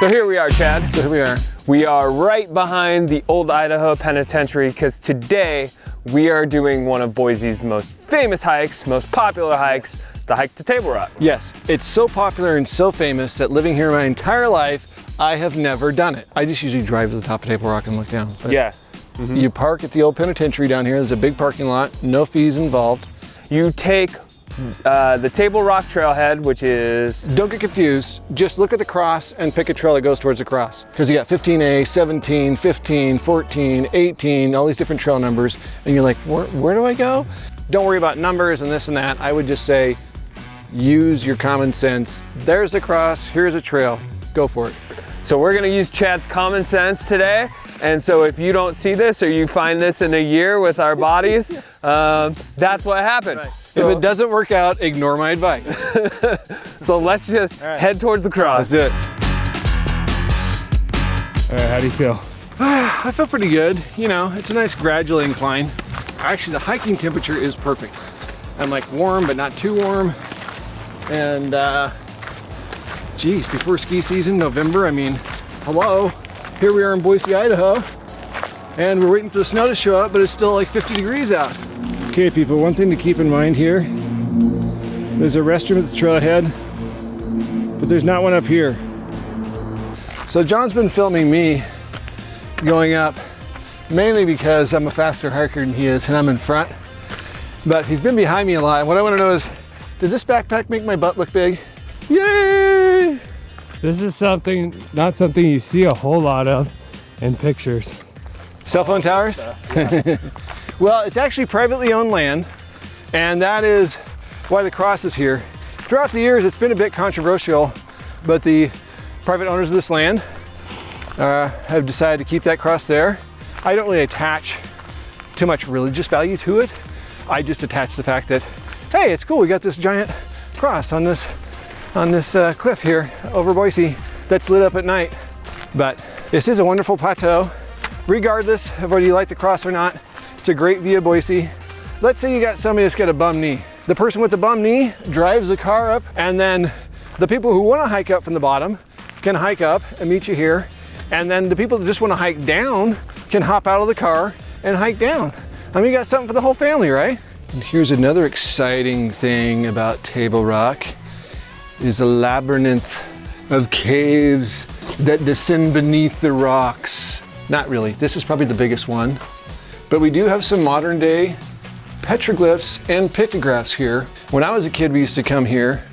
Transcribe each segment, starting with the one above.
So here we are, Chad. So here we are. We are right behind the Old Idaho Penitentiary because today we are doing one of Boise's most famous hikes, most popular hikes, the hike to Table Rock. Yes, it's so popular and so famous that living here my entire life, I have never done it. I just usually drive to the top of Table Rock and look down. But Yeah. You park at the old penitentiary down here. There's a big parking lot, no fees involved. You take the Table Rock trailhead, which is... Don't get confused. Just look at the cross and pick a trail that goes towards the cross. Because you got 15A, 17, 15, 14, 18, all these different trail numbers. And you're like, where do I go? Don't worry about numbers and this and that. I would just say, use your common sense. There's a cross, here's a trail. Go for it. So we're gonna use Chad's common sense today. And so if you don't see this or you find this in a year with our bodies, that's what happened. Right. So, if it doesn't work out, ignore my advice. so let's just head towards the cross. That's it. All right, how do you feel? I feel pretty good. You know, it's a nice gradual incline. Actually, the hiking temperature is perfect. I'm like warm, but not too warm. And geez, before ski season, November, I mean, hello. Here we are in Boise, Idaho, and we're waiting for the snow to show up, but it's still like 50 degrees out. Okay, people, one thing to keep in mind here, there's a restroom at the trailhead, but there's not one up here. So John's been filming me going up, mainly because I'm a faster hiker than he is, and I'm in front, but he's been behind me a lot. And what I want to know is, does this backpack make my butt look big? Yay! This is not something you see a whole lot of in pictures. Cell phone towers? Yeah. Well, it's actually privately owned land, and that is why the cross is here. Throughout the years, it's been a bit controversial, but the private owners of this land have decided to keep that cross there. I don't really attach too much religious value to it. I just attach the fact that, hey, it's cool, we got this giant cross on this cliff here over Boise that's lit up at night. But this is a wonderful plateau. Regardless of whether you like the cross or not, it's a great view of Boise. Let's say you got somebody that's got a bum knee. The person with the bum knee drives the car up, and then the people who want to hike up from the bottom can hike up and meet you here. And then the people that just want to hike down can hop out of the car and hike down. I mean, you got something for the whole family, right? And here's another exciting thing about Table Rock, is a labyrinth of caves that descend beneath the rocks. Not really, this is probably the biggest one. But we do have some modern day petroglyphs and pictographs here. When I was a kid, we used to come here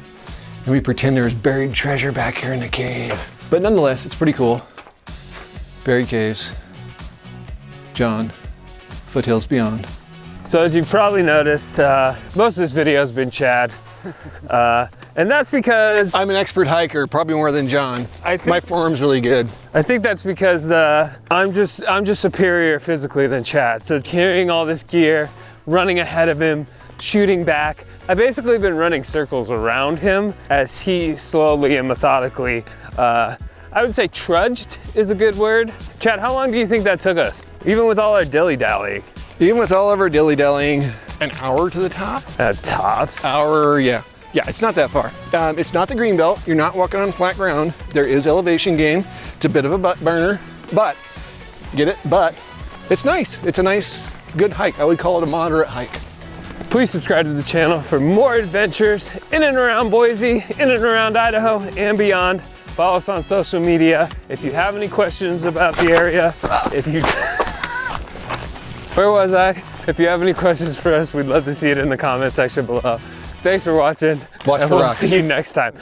and we pretend there was buried treasure back here in the cave. But nonetheless, it's pretty cool. Buried caves. John, foothills beyond. So as you've probably noticed, most of this video has been Chad. And that's because I'm an expert hiker, probably more than John. My form's really good. I think that's because I'm just superior physically than Chad. So carrying all this gear, running ahead of him, shooting back. I've basically been running circles around him as he slowly and methodically, I would say trudged is a good word. Chad, how long do you think that took us? Even with all our dilly-dallying? Even with all of our dilly-dallying, an hour to the top? At tops? Hour, yeah. Yeah, it's not that far. It's not the green belt. You're not walking on flat ground. There is elevation gain. It's a bit of a butt burner, but, get it? But it's nice. It's a nice, good hike. I would call it a moderate hike. Please subscribe to the channel for more adventures in and around Boise, in and around Idaho, and beyond. Follow us on social media. If you have any questions about the area, where was I? If you have any questions for us, we'd love to see it in the comment section below. Thanks for watching. Watch and the we'll rocks. see you next time.